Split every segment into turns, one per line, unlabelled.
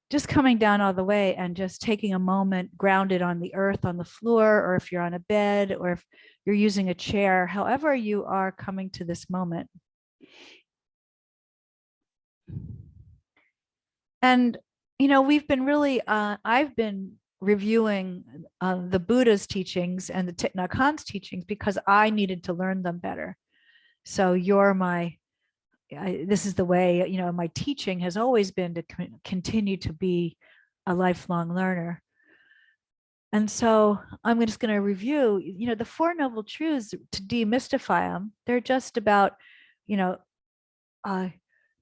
just coming down all the way and just taking a moment grounded on the earth, on the floor, or if you're on a bed, or if you're using a chair, however you are coming to this moment. And, we've been really, I've been reviewing the Buddha's teachings and the Thich Nhat Hanh's teachings because I needed to learn them better. So this is the way, my teaching has always been to continue to be a lifelong learner. And so I'm just going to review, the Four Noble Truths to demystify them. They're just about, the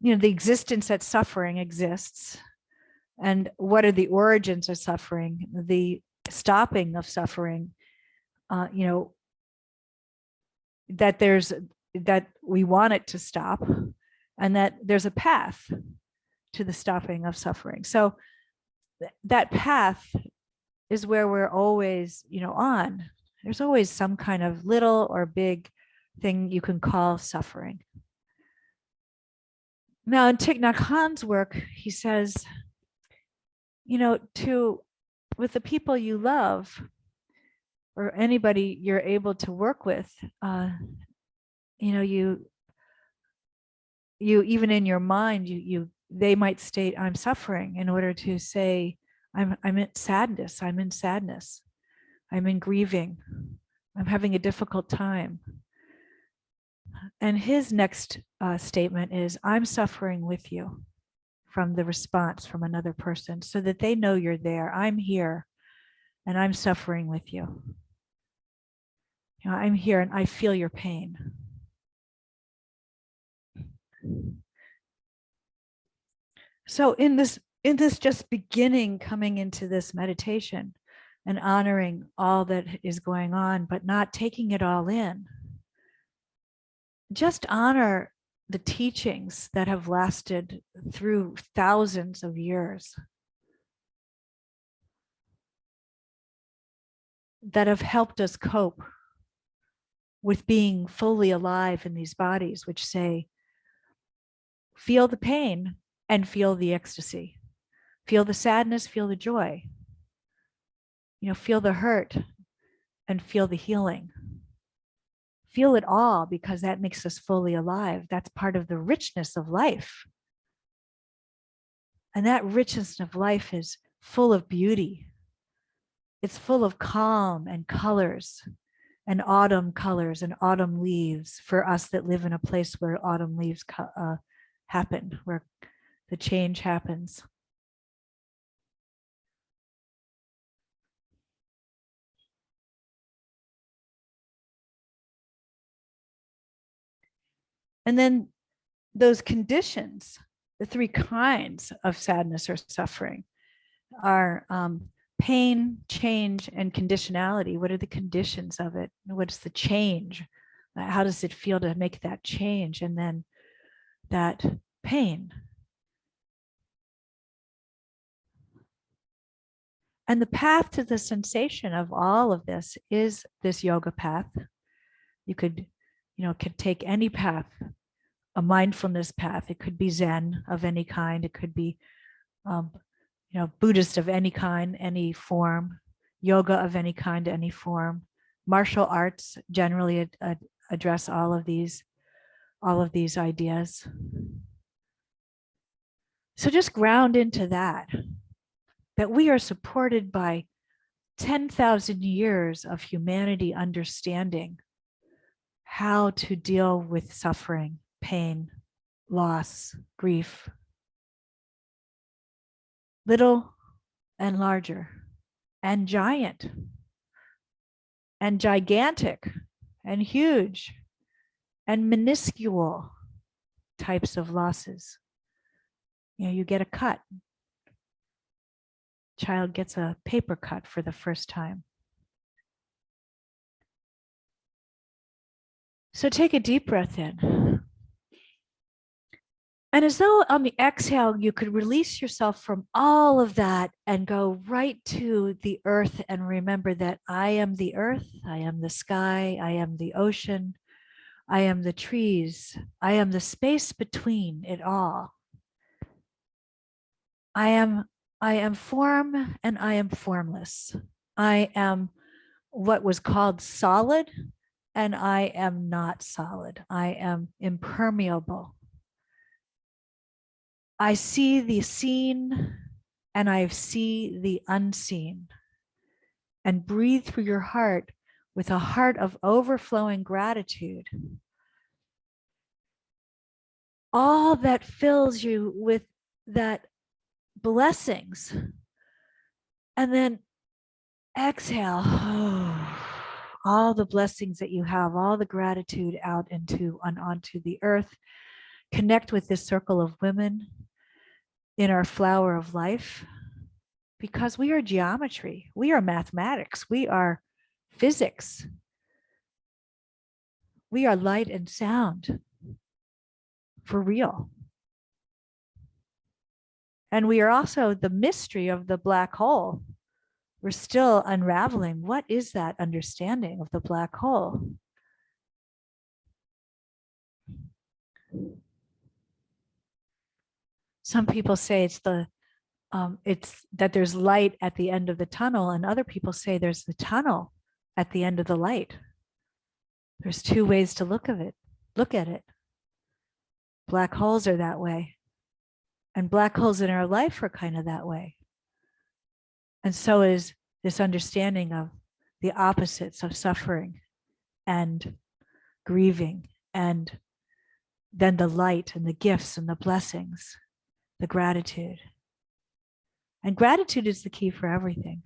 existence that suffering exists, and what are the origins of suffering, the stopping of suffering, that we want it to stop, and that there's a path to the stopping of suffering. So that path is where we're always, on. There's always some kind of little or big thing you can call suffering. Now, in Thich Nhat Hanh's work, he says, with the people you love or anybody you're able to work with, you even in your mind, they might state, I'm suffering, in order to say, I'm in sadness, I'm in grieving, I'm having a difficult time. And his next statement is, I'm suffering with you, from the response from another person, so that they know you're there. I'm here and I'm suffering with you. I'm here and I feel your pain. So in this just beginning, coming into this meditation and honoring all that is going on, but not taking it all in, just honor the teachings that have lasted through thousands of years, that have helped us cope with being fully alive in these bodies, which say, feel the pain and feel the ecstasy, feel the sadness, feel the joy, feel the hurt and feel the healing. Feel it all, because that makes us fully alive. That's part of the richness of life. And that richness of life is full of beauty. It's full of calm and colors and autumn leaves for us that live in a place where autumn leaves happen, where the change happens. And then those conditions, the three kinds of sadness or suffering, are pain, change, and conditionality. What are the conditions of it? What's the change? How does it feel to make that change? And then that pain. And the path to the sensation of all of this is this yoga path. You could take any path, a mindfulness path. It could be Zen of any kind. It could be, Buddhist of any kind, any form, yoga of any kind, any form. Martial arts generally address all of these ideas. So just ground into that we are supported by 10,000 years of humanity understanding how to deal with suffering, pain, loss, grief, little and larger, and giant, and gigantic, and huge, and minuscule types of losses. You get a cut. Child gets a paper cut for the first time. So take a deep breath in. And as though on the exhale, you could release yourself from all of that and go right to the earth and remember that I am the earth, I am the sky, I am the ocean, I am the trees, I am the space between it all. I am I am form and I am formless. I am what was called solid and I am not solid. I am impermeable. I see the seen and I see the unseen. And breathe through your heart with a heart of overflowing gratitude. All that fills you with that blessings. And then exhale all the blessings that you have, all the gratitude out into and onto the earth. Connect with this circle of women in our flower of life, because we are geometry, we are mathematics, we are physics, we are light and sound for real. And we are also the mystery of the black hole. We're still unraveling. What is that understanding of the black hole? Some people say it's that there's light at the end of the tunnel, and other people say there's the tunnel at the end of the light. There's two ways to look at it. Black holes are that way. And black holes in our life are kind of that way. And so is this understanding of the opposites of suffering and grieving, and then the light and the gifts and the blessings, the gratitude. And gratitude is the key for everything.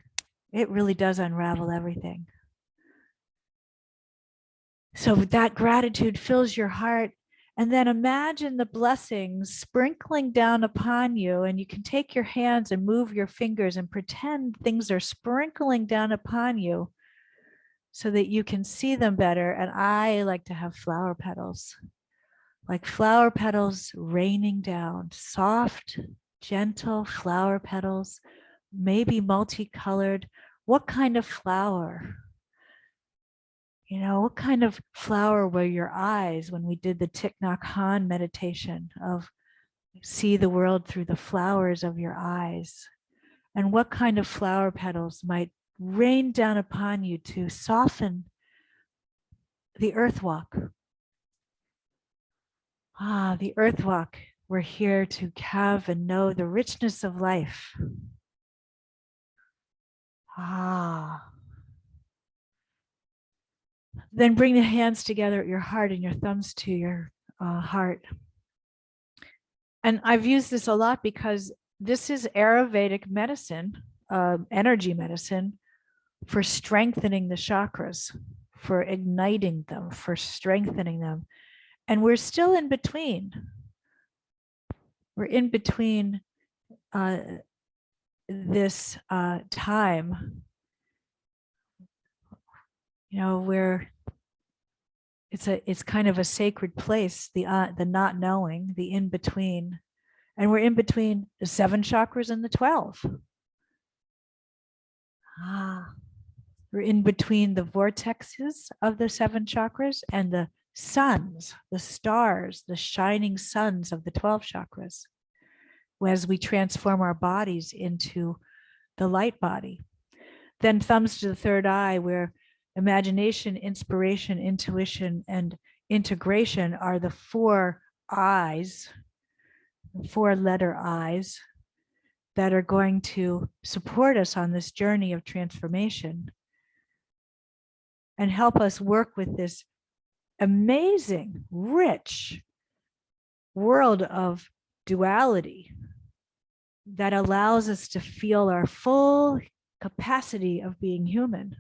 It really does unravel everything. So that gratitude fills your heart. And then imagine the blessings sprinkling down upon you. And you can take your hands and move your fingers and pretend things are sprinkling down upon you so that you can see them better. And I like to have flower petals, like flower petals raining down, soft, gentle flower petals, maybe multicolored. What kind of flower? You know, what kind of flower were your eyes when we did the Thich Nhat Hanh meditation of see the world through the flowers of your eyes? And what kind of flower petals might rain down upon you to soften the earth walk? The earth walk. We're here to have and know the richness of life. Then bring the hands together at your heart and your thumbs to your heart. And I've used this a lot because this is Ayurvedic medicine, energy medicine, for strengthening the chakras, for igniting them, for strengthening them. And we're still in between. We're in between this time, you know, where it's kind of a sacred place, the not knowing, the in between, and we're in between the 7 chakras and the 12. We're in between the vortexes of the 7 chakras and the suns, the stars, the shining suns of the 12 chakras, as we transform our bodies into the light body. Then thumbs to the third eye, where imagination, inspiration, intuition, and integration are the 4 eyes, 4-letter eyes that are going to support us on this journey of transformation and help us work with this amazing, rich world of duality that allows us to feel our full capacity of being human,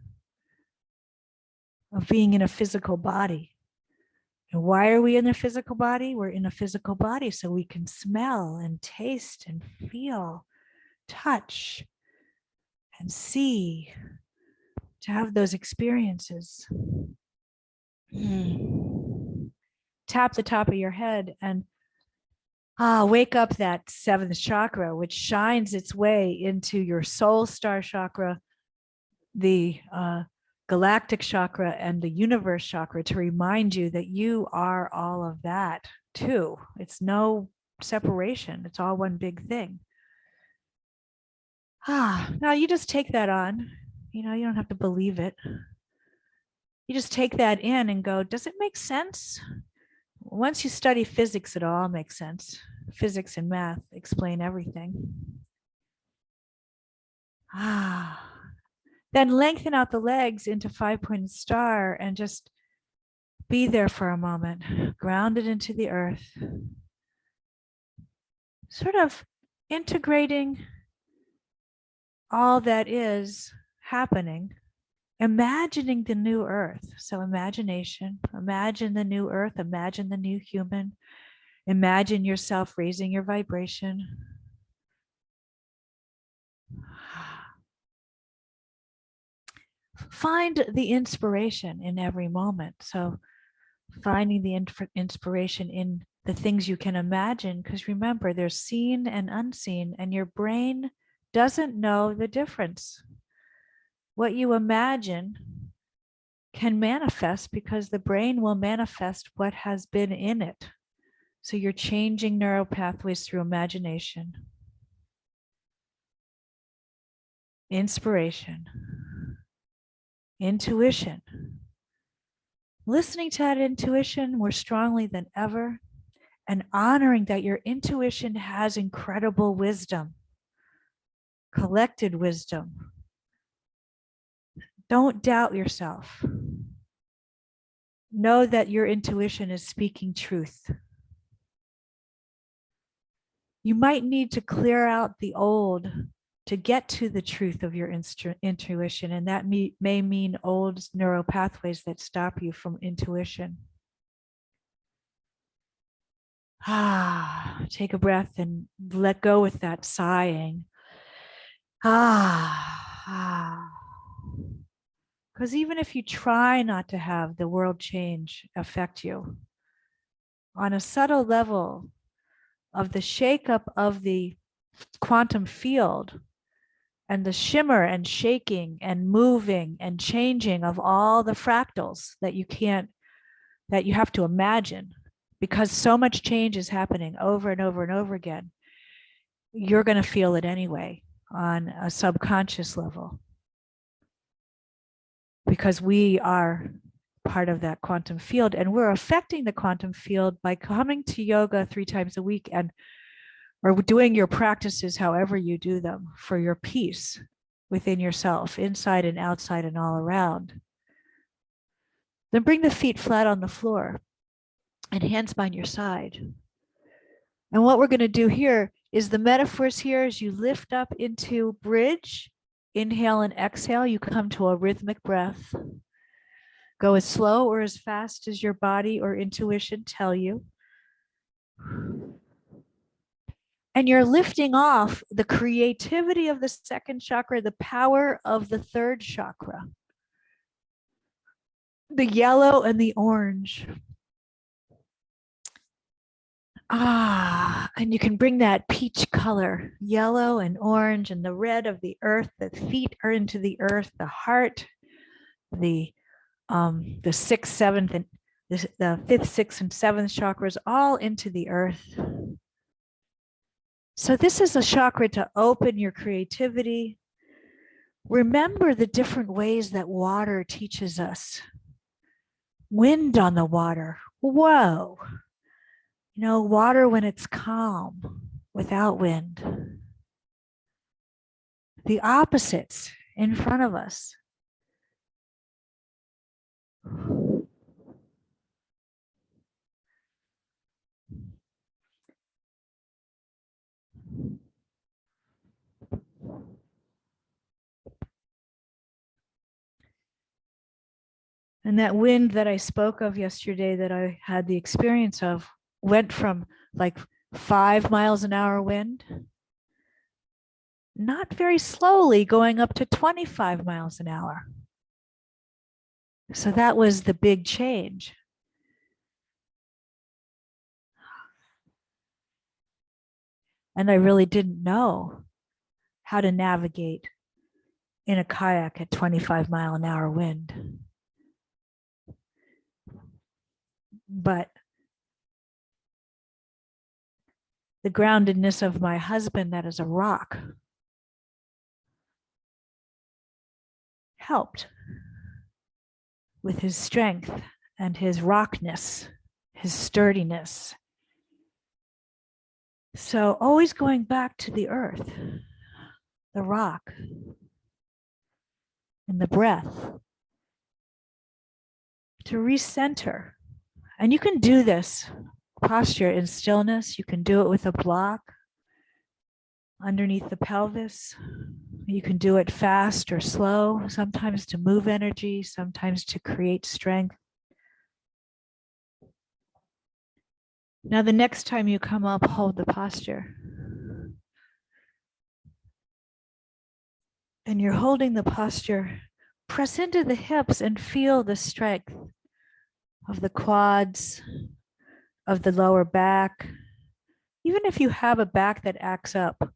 of being in a physical body. And why are we in a physical body? We're in a physical body so we can smell and taste and feel, touch and see, to have those experiences. Tap the top of your head and wake up that 7th chakra, which shines its way into your soul star chakra, the galactic chakra, and the universe chakra, to remind you that you are all of that too. It's no separation. It's all one big thing. Now you just take that on. You know, you don't have to believe it. You just take that in and go, does it make sense? Once you study physics, it all makes sense. Physics and math explain everything. Then lengthen out the legs into 5-pointed star and just be there for a moment, grounded into the earth, sort of integrating all that is happening, imagining the new earth. So imagination, imagine the new earth, imagine the new human, imagine yourself raising your vibration. Find the inspiration in every moment. So finding the inspiration in the things you can imagine, because remember, there's seen and unseen, and your brain doesn't know the difference. What you imagine can manifest because the brain will manifest what has been in it. So you're changing neural pathways through imagination. Inspiration. Intuition. Listening to that intuition more strongly than ever, and honoring that your intuition has incredible wisdom, collected wisdom. Don't doubt yourself. Know that your intuition is speaking truth. You might need to clear out the old to get to the truth of your intuition, and that may mean old neural pathways that stop you from intuition. Take a breath and let go with that sighing. Because even if you try not to have the world change affect you, on a subtle level of the shakeup of the quantum field and the shimmer and shaking and moving and changing of all the fractals that you have to imagine, because so much change is happening over and over and over again, you're going to feel it anyway on a subconscious level, because we are part of that quantum field, and we're affecting the quantum field by coming to yoga 3 times a week and or doing your practices however you do them for your peace within yourself, inside and outside and all around. Then bring the feet flat on the floor and hands by your side. And what we're going to do here is the metaphors here is you lift up into bridge, inhale and exhale, you come to a rhythmic breath. Go as slow or as fast as your body or intuition tell you. And you're lifting off the creativity of the second chakra, the power of the third chakra, the yellow and the orange. And you can bring that peach color, yellow and orange, and the red of the earth. The feet are into the earth, the heart, the 6th, 7th, and the 5th, 6th, and 7th chakras all into the earth. So this is a chakra to open your creativity. Remember the different ways that water teaches us. Wind on the water. Whoa. You know, water when it's calm, without wind. The opposites in front of us. And that wind that I spoke of yesterday, that I had the experience of, went from like 5 miles an hour wind, not very slowly, going up to 25 miles an hour. So that was the big change. And I really didn't know how to navigate in a kayak at 25 mile an hour wind. But the groundedness of my husband, that is a rock, helped with his strength and his rockness, his sturdiness. So always going back to the earth, the rock, and the breath to recenter. And you can do this posture in stillness. You can do it with a block underneath the pelvis. You can do it fast or slow, sometimes to move energy, sometimes to create strength. Now, the next time you come up, hold the posture. And you're holding the posture, press into the hips and feel the strength of the quads, of the lower back. Even if you have a back that acts up,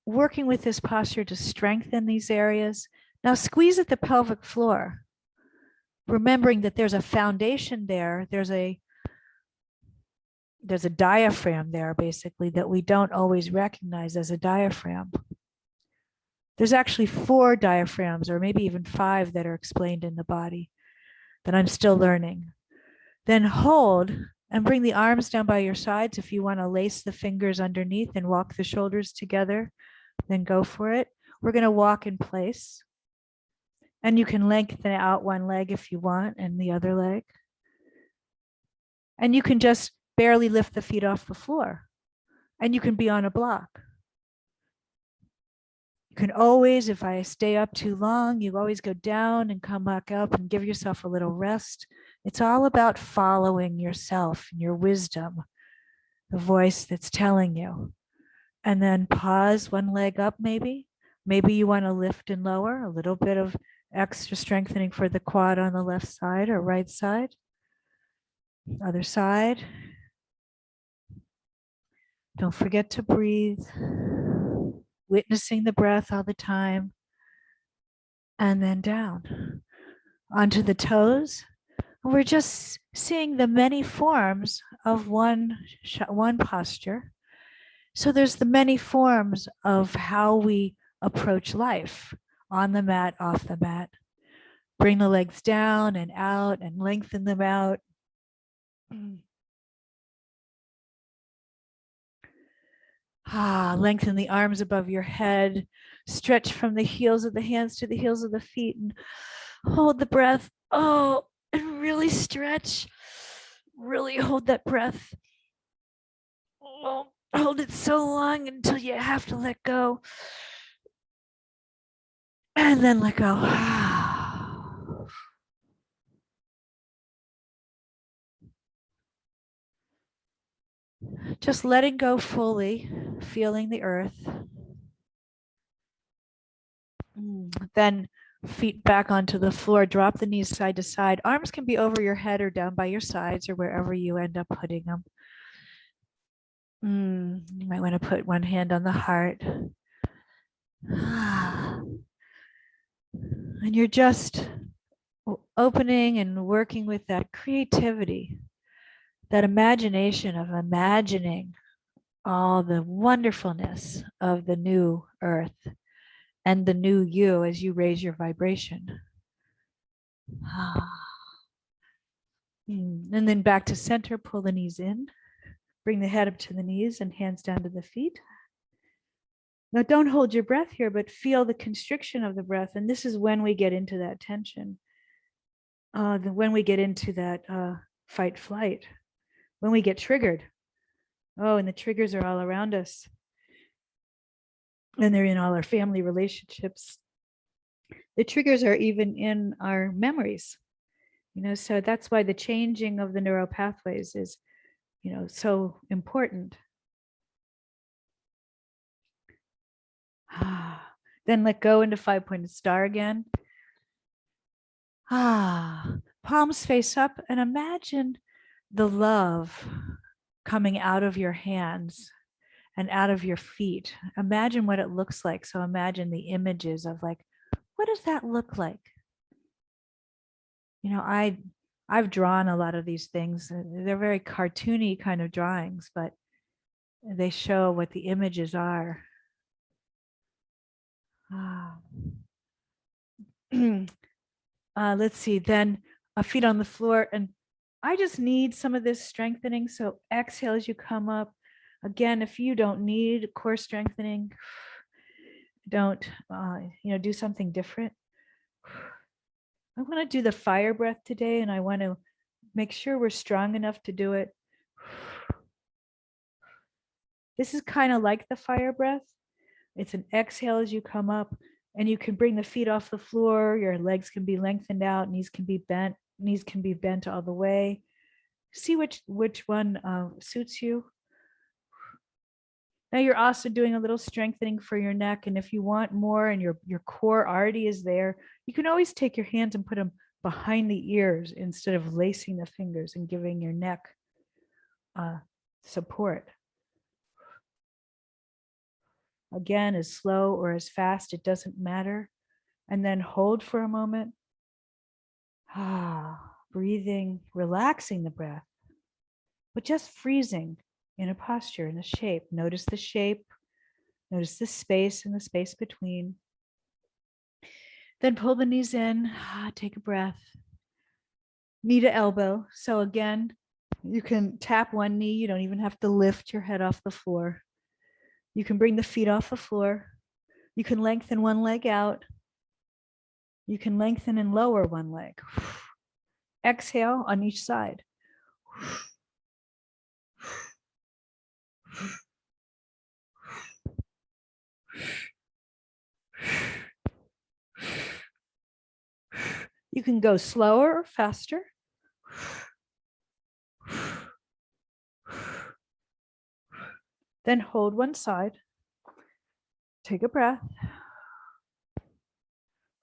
working with this posture to strengthen these areas. Now squeeze at the pelvic floor, remembering that there's a foundation there. There's a diaphragm there, basically, that we don't always recognize as a diaphragm. There's actually 4 diaphragms, or maybe even 5, that are explained in the body that I'm still learning. Then hold and bring the arms down by your sides. If you want to lace the fingers underneath and walk the shoulders together, then go for it. We're going to walk in place. And you can lengthen out one leg if you want, and the other leg. And you can just barely lift the feet off the floor. And you can be on a block. You can always, if I stay up too long, you always go down and come back up and give yourself a little rest. It's all about following yourself and your wisdom, the voice that's telling you. And then pause, one leg up maybe. Maybe you want to lift and lower, a little bit of extra strengthening for the quad on the left side or right side. Other side. Don't forget to breathe. Witnessing the breath all the time. And then down. Onto the toes. We're just seeing the many forms of one posture. So there's the many forms of how we approach life, on the mat, off the mat. Bring the legs down and out and lengthen them out. Lengthen the arms above your head. Stretch from the heels of the hands to the heels of the feet and hold the breath. Oh, and really stretch. Really hold that breath. Oh, hold it so long until you have to let go. And then let go. Just letting go fully, feeling the earth. Then feet back onto the floor, drop the knees side to side. Arms can be over your head or down by your sides or wherever you end up putting them. You might want to put one hand on the heart. And you're just opening and working with that creativity, that imagination of imagining all the wonderfulness of the new earth and the new you as you raise your vibration. And then back to center, pull the knees in, bring the head up to the knees and hands down to the feet. Now don't hold your breath here, but feel the constriction of the breath. And this is when we get into that tension. When we get into that fight flight, when we get triggered. Oh, and the triggers are all around us. And they're in all our family relationships. The triggers are even in our memories. So that's why the changing of the neural pathways is, so important. Then let go into 5-pointed star again. Palms face up and imagine the love coming out of your hands and out of your feet. Imagine what it looks like. So imagine the images of what does that look like? I've drawn a lot of these things. They're very cartoony kind of drawings, but they show what the images are. Let's see, then feet on the floor. And I just need some of this strengthening. So exhale as you come up. Again, if you don't need core strengthening, don't, do something different. I want to do the fire breath today, and I want to make sure we're strong enough to do it. This is kind of like the fire breath. It's an exhale as you come up, and you can bring the feet off the floor. Your legs can be lengthened out, knees can be bent all the way. See which one suits you. Now you're also doing a little strengthening for your neck. And if you want more and your core already is there, you can always take your hands and put them behind the ears instead of lacing the fingers and giving your neck support. Again, as slow or as fast, it doesn't matter. And then hold for a moment. Breathing, relaxing the breath, but just freezing in a posture, in a shape. Notice the shape, notice the space and the space between. Then pull the knees in, take a breath. Knee to elbow. So again, you can tap one knee. You don't even have to lift your head off the floor. You can bring the feet off the floor. You can lengthen one leg out. You can lengthen and lower one leg. Exhale on each side. You can go slower or faster. Then hold one side. Take a breath.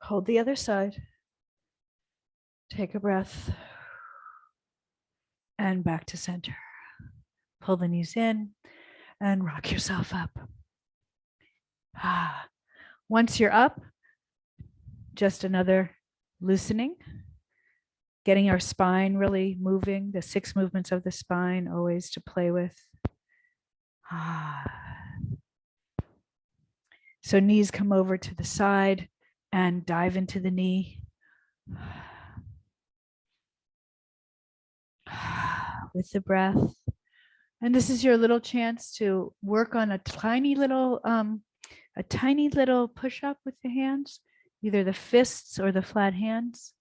Hold the other side. Take a breath. And back to center. Pull the knees in and rock yourself up. Once you're up, just another loosening, getting our spine really moving, the 6 movements of the spine always to play with. So knees come over to the side and dive into the knee. With the breath. And this is your little chance to work on a tiny little push-up with the hands, either the fists or the flat hands.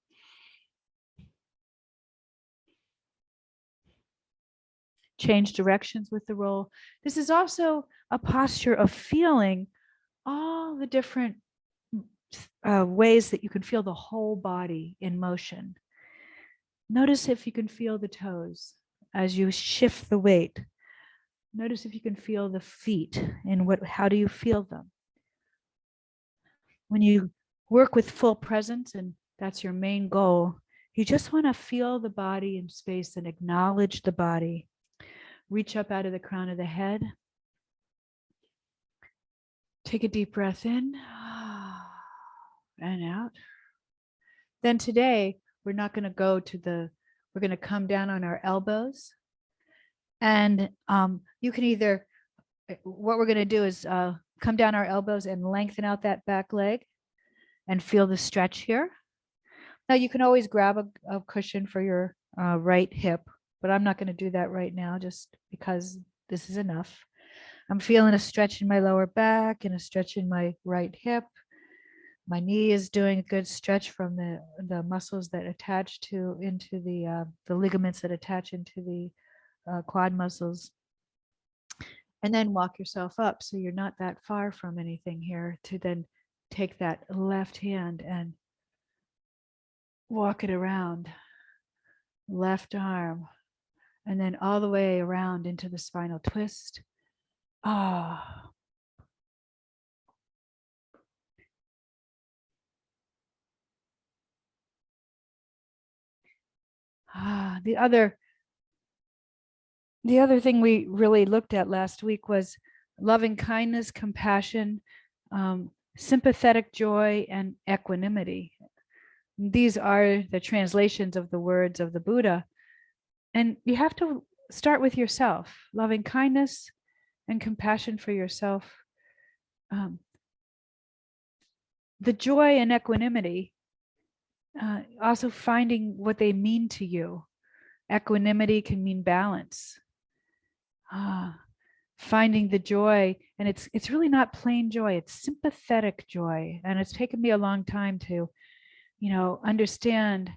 Change directions with the roll. This is also a posture of feeling all the different ways that you can feel the whole body in motion. Notice if you can feel the toes as you shift the weight. Notice if you can feel the feet and how do you feel them? When you work with full presence, and that's your main goal, you just want to feel the body in space and acknowledge the body. Reach up out of the crown of the head. Take a deep breath in and out. Then today, we're not going to go we're going to come down on our elbows. And you can either, what we're going to do is come down our elbows and lengthen out that back leg and feel the stretch here. Now you can always grab a cushion for your right hip, but I'm not going to do that right now just because this is enough. I'm feeling a stretch in my lower back and a stretch in my right hip. My knee is doing a good stretch from the muscles that attach into the ligaments that attach into the quad muscles. And then walk yourself up so you're not that far from anything here, to then take that left hand and walk it around, left arm, and then all the way around into the spinal twist. The other thing we really looked at last week was loving kindness, compassion, sympathetic joy, and equanimity. These are the translations of the words of the Buddha. And you have to start with yourself, loving kindness and compassion for yourself. The joy and equanimity Also finding what they mean to you. Equanimity can mean balance. Ah, finding the joy, and it's really not plain joy, it's sympathetic joy. And it's taken me a long time to, understand,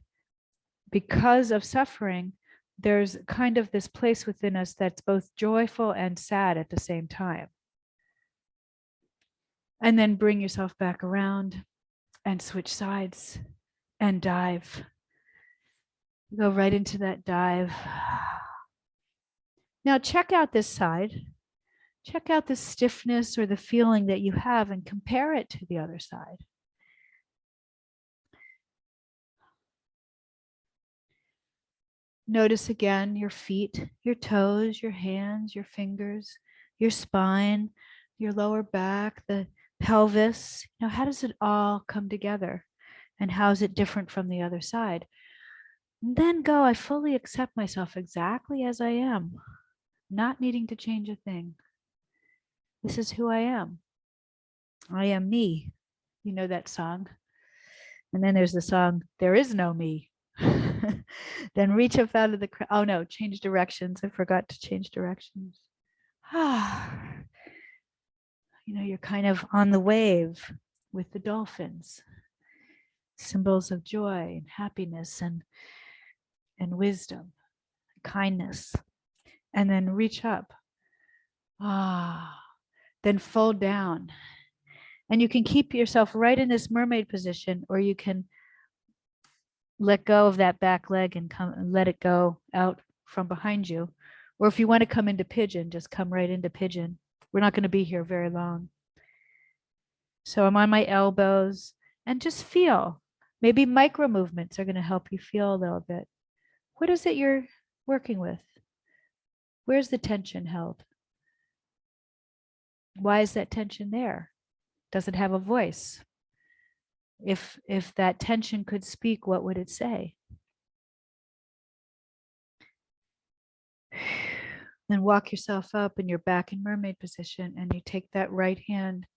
because of suffering, there's kind of this place within us that's both joyful and sad at the same time. And then bring yourself back around and switch sides and dive. Go right into that dive. Now check out this side. Check out the stiffness or the feeling that you have and compare it to the other side. Notice again your feet, your toes, your hands, your fingers, your spine, your lower back, the pelvis. How does it all come together? And how is it different from the other side? And then go, I fully accept myself exactly as I am, not needing to change a thing. This is who I am. I am me. You know that song? And then there's the song, There Is No Me. Then reach up out of the crowd. Oh no, change directions. I forgot to change directions. You're kind of on the wave with the dolphins, symbols of joy and happiness and wisdom, kindness. And then reach up. Then fold down. And you can keep yourself right in this mermaid position, or you can let go of that back leg and come and let it go out from behind you. Or if you want to come into pigeon, just come right into pigeon. We're not going to be here very long. So I'm on my elbows and just feel. Maybe micro movements are going to help you feel a little bit. What is it you're working with? Where's the tension held? Why is that tension there? Does it have a voice? If that tension could speak, what would it say? Then walk yourself up and you're back in mermaid position, and you take that right hand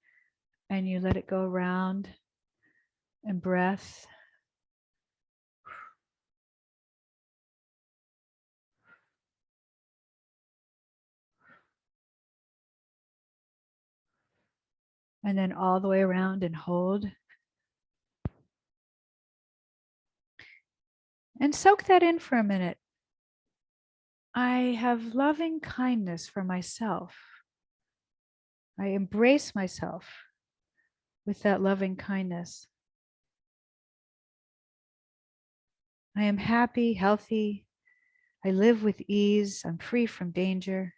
and you let it go around, and breath. And then all the way around and hold. And soak that in for a minute. I have loving kindness for myself. I embrace myself with that loving kindness. I am happy, healthy. I live with ease. I'm free from danger.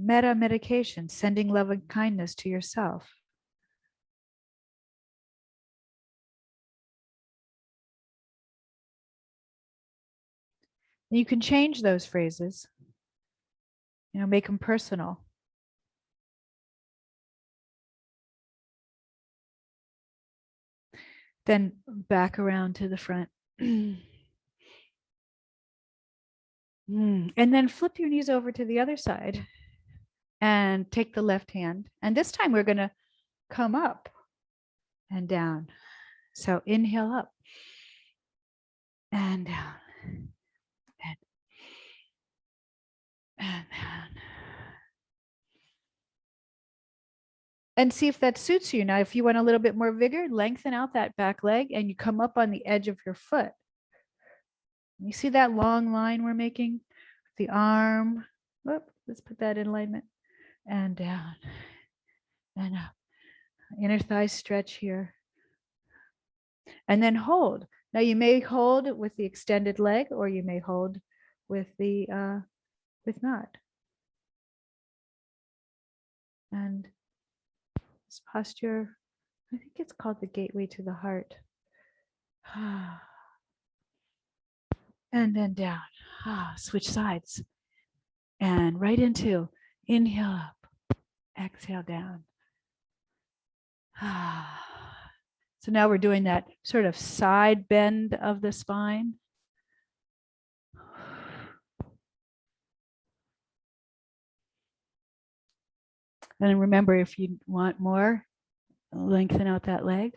Metta medication, sending loving kindness to yourself. And you can change those phrases, make them personal. Then back around to the front. And then flip your knees over to the other side and take the left hand. And this time we're going to come up and down. So inhale up and down and down. And see if that suits you. Now, if you want a little bit more vigor, lengthen out that back leg and you come up on the edge of your foot. You see that long line we're making? The arm. Whoop, let's put that in alignment. And down and up. Inner thigh stretch here. And then hold. Now you may hold with the extended leg, or you may hold with the with not. And this posture, I think it's called the gateway to the heart. And then down. Switch sides. And right into inhale up, exhale down. So now we're doing that sort of side bend of the spine. And remember, if you want more, lengthen out that leg.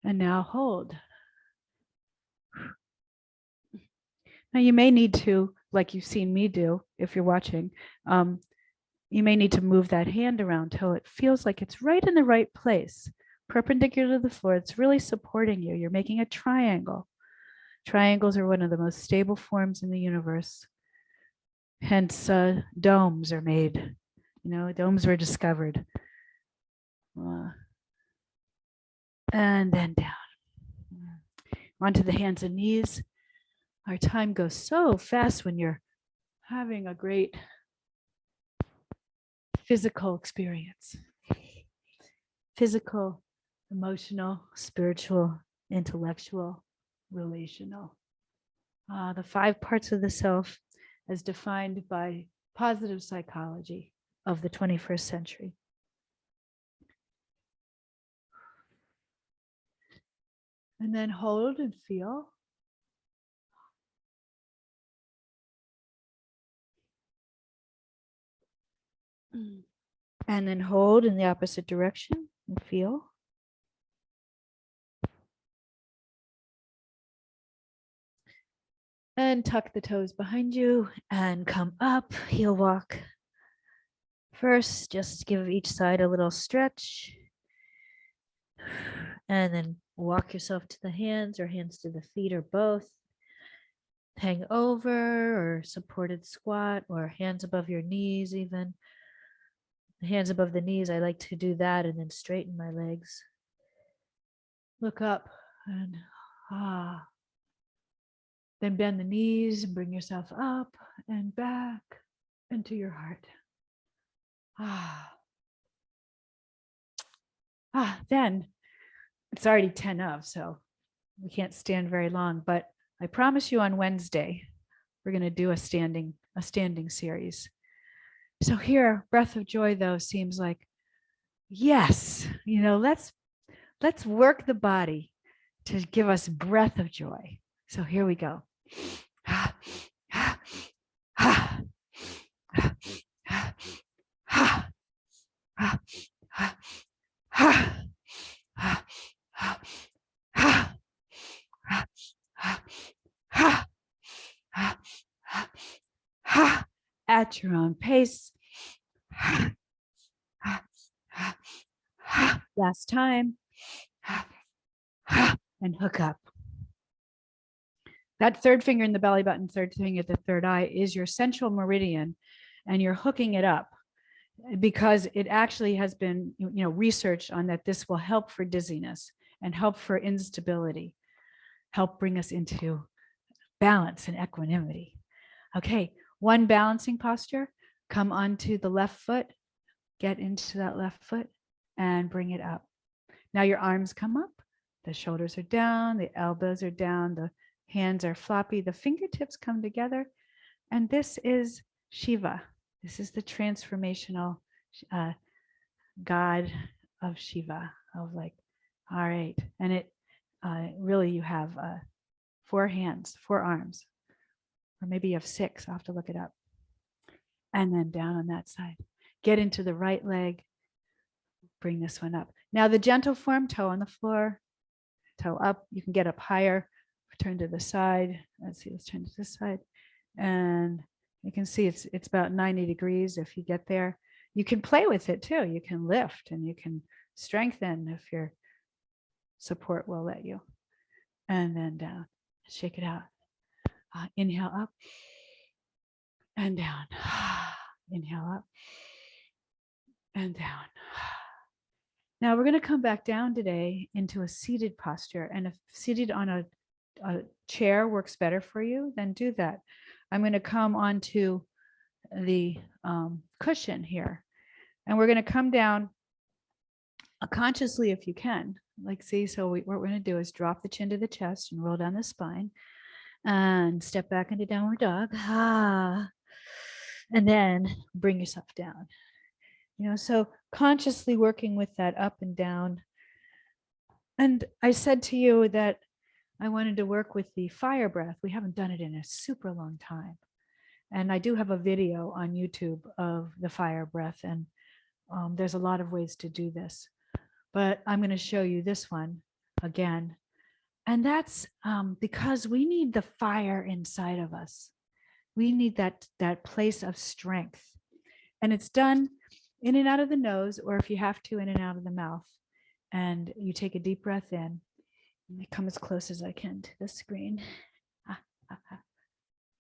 And now hold. Now you may need to, like you've seen me do, if you're watching, you may need to move that hand around till it feels like it's right in the right place, perpendicular to the floor. It's really supporting you. You're making a triangle. Triangles are one of the most stable forms in the universe. Hence, domes are made. Domes were discovered. And then down. Onto the hands and knees. Our time goes so fast when you're having a great physical experience. Physical, emotional, spiritual, intellectual, relational. The 5 parts of the self as defined by positive psychology of the 21st century. And then hold and feel. And then hold in the opposite direction and feel. And tuck the toes behind you and come up, heel walk. First, just give each side a little stretch. And then walk yourself to the hands or hands to the feet or both. Hang over or supported squat or hands above your knees even. The hands above the knees, I like to do that and then straighten my legs. Look up and then bend the knees and bring yourself up and back into your heart. Then it's already 10 of, so we can't stand very long, but I promise you on Wednesday, we're going to do a standing series. So here, breath of joy though seems like, yes, let's work the body to give us breath of joy. So here we go. At your own pace. Last time. And hook up. That third finger in the belly button, third finger at the third eye is your central meridian, and you're hooking it up because it actually has been researched on that this will help for dizziness and help for instability, help bring us into balance and equanimity. Okay, one balancing posture, come onto the left foot, get into that left foot and bring it up. Now your arms come up, the shoulders are down, the elbows are down, the hands are floppy, the fingertips come together. And this is Shiva. This is the transformational God of Shiva, of like, all right. And it really, you have 4 hands, 4 arms, or maybe you have 6. I'll have to look it up. And then down on that side. Get into the right leg. Bring this one up. Now the gentle form, toe on the floor, toe up. You can get up higher. Turn to the side. Let's turn to this side. And you can see it's about 90 degrees if you get there. You can play with it too. You can lift and you can strengthen if your support will let you. And then down. Shake it out. Inhale up and down. Inhale up and down. Now we're going to come back down today into a seated posture. And if seated on a chair works better for you, then do that. I'm going to come onto the cushion here. And we're going to come down consciously if you can. Like, see, so what we're going to do is drop the chin to the chest and roll down the spine. And step back into downward dog. And then bring yourself down. So consciously working with that up and down. And I said to you that I wanted to work with the fire breath. We haven't done it in a super long time. And I do have a video on YouTube of the fire breath. And there's a lot of ways to do this. But I'm going to show you this one again. And that's because we need the fire inside of us. We need that place of strength. And it's done in and out of the nose, or if you have to, in and out of the mouth. And you take a deep breath in. Let me come as close as I can to the screen.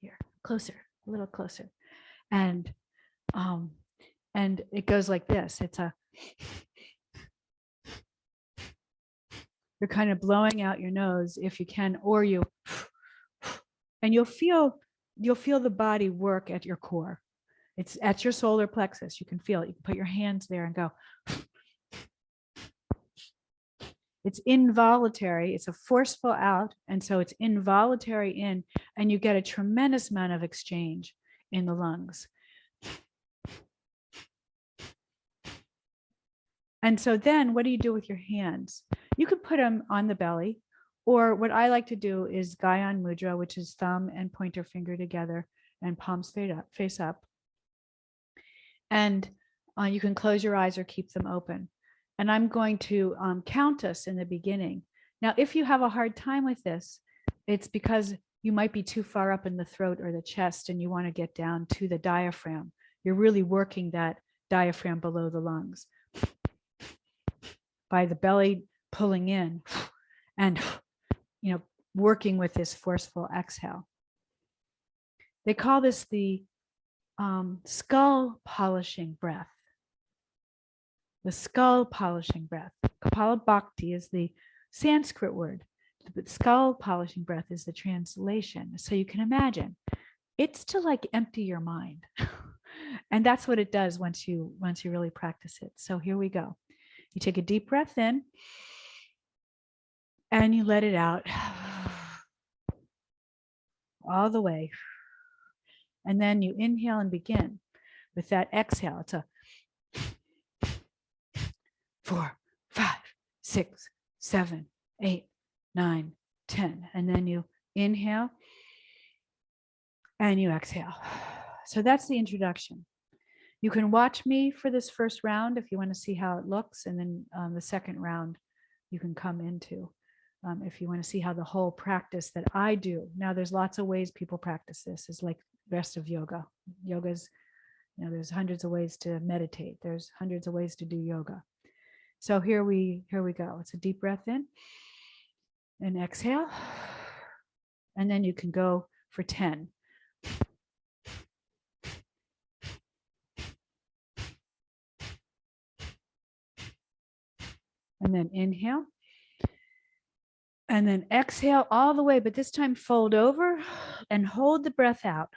Here, closer, a little closer. And it goes like this. You're kind of blowing out your nose if you can, or and you'll feel the body work at your core. It's at your solar plexus. You can feel it. You can put your hands there and go. It's involuntary. It's a forceful out. And so it's involuntary in, and you get a tremendous amount of exchange in the lungs. And so then what do you do with your hands? You could put them on the belly, or what I like to do is Gyan Mudra, which is thumb and pointer finger together and palms face up. And you can close your eyes or keep them open. And I'm going to count us in the beginning. Now, if you have a hard time with this, it's because you might be too far up in the throat or the chest and you want to get down to the diaphragm. You're really working that diaphragm below the lungs by the belly pulling in and, working with this forceful exhale. They call this the skull polishing breath. The skull polishing breath. Kapalabhati is the Sanskrit word, but skull polishing breath is the translation. So you can imagine it's to like empty your mind. And that's what it does once you really practice it. So here we go. You take a deep breath in and you let it out all the way. And then you inhale and begin with that exhale. It's a 4, 5, 6, 7, 8, 9, 10. And then you inhale and you exhale. So that's the introduction. You can watch me for this first round if you want to see how it looks. And then the second round you can come into if you want to see how the whole practice that I do. Now, there's lots of ways people practice this. It's like the rest of yoga. Yoga's, there's hundreds of ways to meditate. There's hundreds of ways to do yoga. So here we go. It's a deep breath in and exhale. And then you can go for 10. And then inhale. And then exhale all the way, but this time fold over and hold the breath out.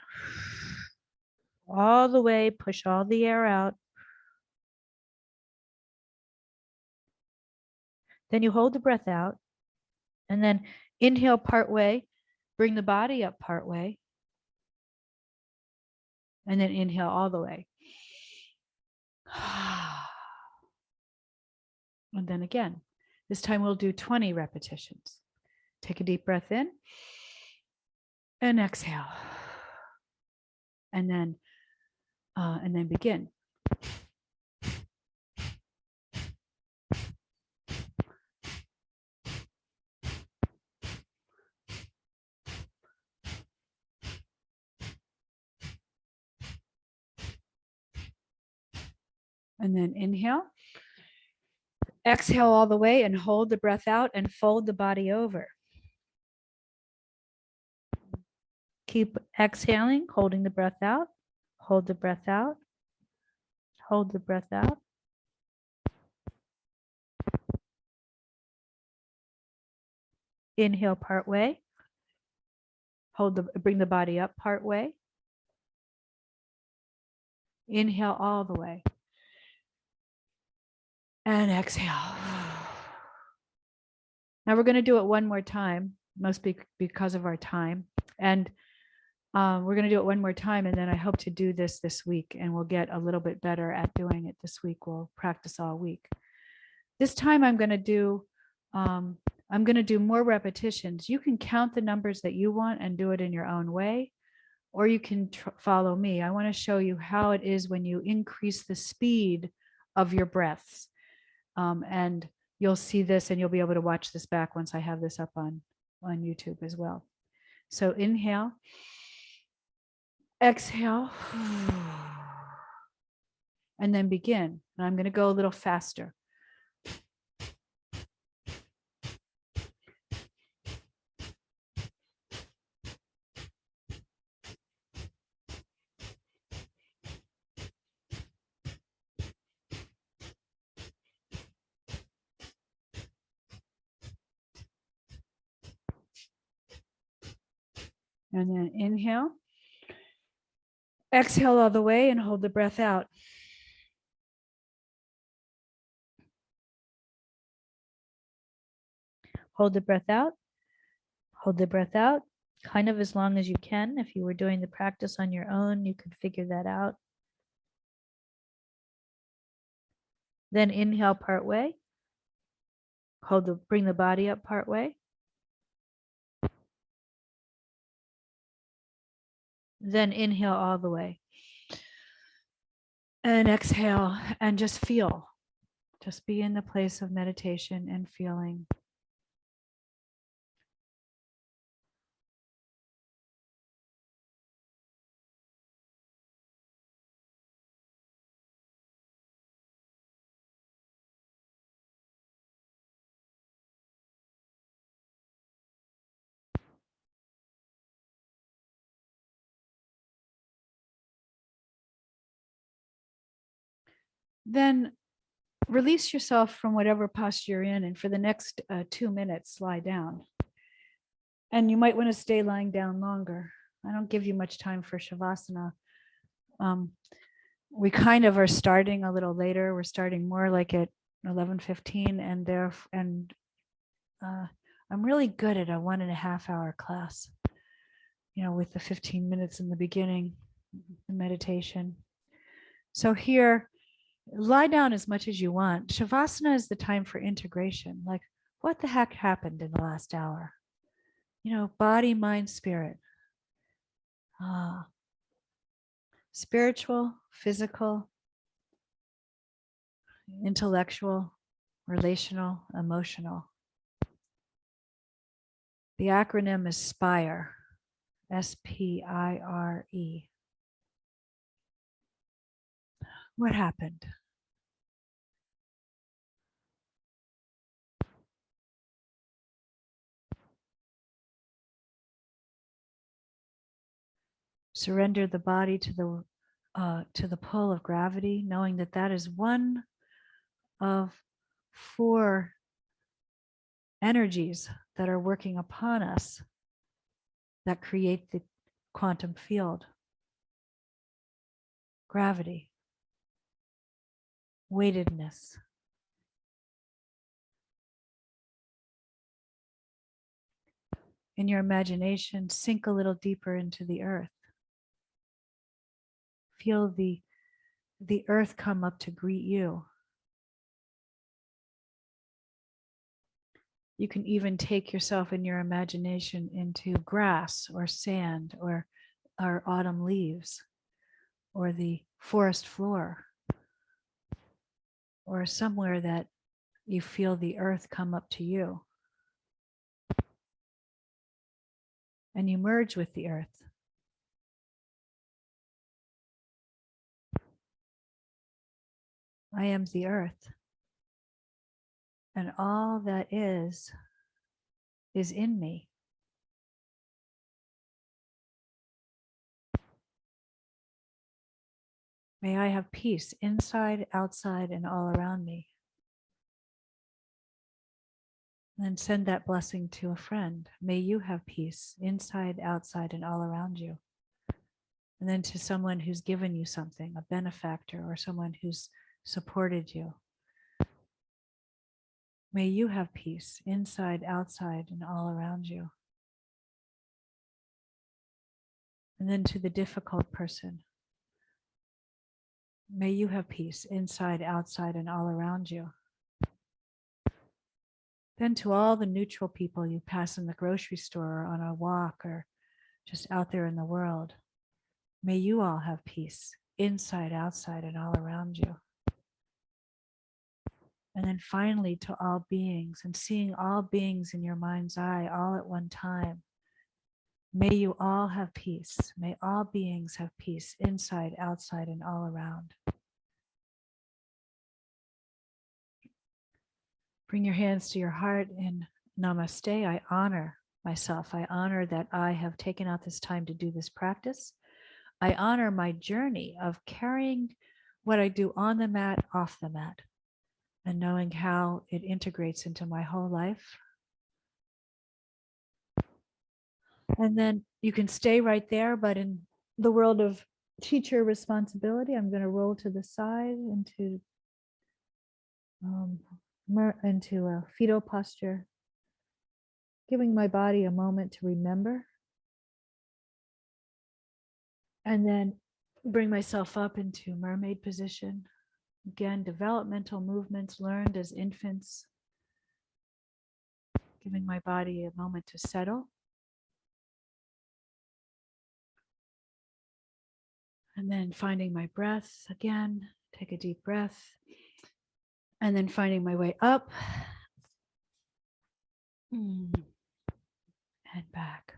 All the way, push all the air out. Then you hold the breath out and then inhale part way, bring the body up part way, and then inhale all the way. And then again, this time we'll do 20 repetitions. Take a deep breath in and exhale. And then begin. And then inhale. Exhale all the way and hold the breath out and fold the body over. Keep exhaling, holding the breath out. Hold the breath out. Hold the breath out. Inhale part way. Bring the body up part way. Inhale all the way. And exhale. Now we're going to do it one more time, mostly because of our time. And we're going to do it one more time. And then I hope to do this week and we'll get a little bit better at doing it this week. We'll practice all week. This time I'm going to do more repetitions. You can count the numbers that you want and do it in your own way, or you can follow me. I want to show you how it is when you increase the speed of your breaths. And you'll see this and you'll be able to watch this back once I have this up on YouTube as well. So inhale, exhale, and then begin. And I'm going to go a little faster. And then inhale, exhale all the way and hold the breath out. Hold the breath out, hold the breath out, kind of as long as you can. If you were doing the practice on your own, you could figure that out. Then inhale part way, bring the body up part way. Then inhale all the way. And exhale and just feel. Just be in the place of meditation and feeling. Then release yourself from whatever posture you're in, and for the next 2 minutes, lie down. And you might want to stay lying down longer. I don't give you much time for Shavasana. We kind of are starting a little later. We're starting more like at 11:15, and I'm really good at a 1.5 hour class, with the 15 minutes in the beginning, the meditation. So here, lie down as much as you want. Shavasana is the time for integration. Like, what the heck happened in the last hour? Body, mind, spirit. Spiritual, physical, intellectual, relational, emotional. The acronym is SPIRE, SPIRE. What happened? Surrender the body to the pull of gravity, knowing that that is one of 4 energies that are working upon us that create the quantum field. Gravity, weightedness, in your imagination, sink a little deeper into the earth. Feel the earth come up to greet you. You can even take yourself in your imagination into grass or sand or autumn leaves or the forest floor or somewhere that you feel the earth come up to you. And you merge with the earth. I am the earth. And all that is in me. May I have peace inside, outside, and all around me. And send that blessing to a friend. May you have peace inside, outside, and all around you. And then to someone who's given you something, a benefactor or someone who's supported you. May you have peace inside, outside, and all around you. And then to the difficult person. May you have peace inside, outside, and all around you. Then to all the neutral people you pass in the grocery store or on a walk or just out there in the world. May you all have peace inside, outside, and all around you. And then finally to all beings, and seeing all beings in your mind's eye all at one time. May you all have peace. May all beings have peace inside, outside, and all around. Bring your hands to your heart in namaste. I honor myself. I honor that I have taken out this time to do this practice. I honor my journey of carrying what I do on the mat, off the mat, and knowing how it integrates into my whole life. And then you can stay right there, but in the world of teacher responsibility, I'm going to roll to the side into a fetal posture, giving my body a moment to remember. And then bring myself up into mermaid position. Again, developmental movements learned as infants, giving my body a moment to settle. And then finding my breath again, take a deep breath. And then finding my way up and back.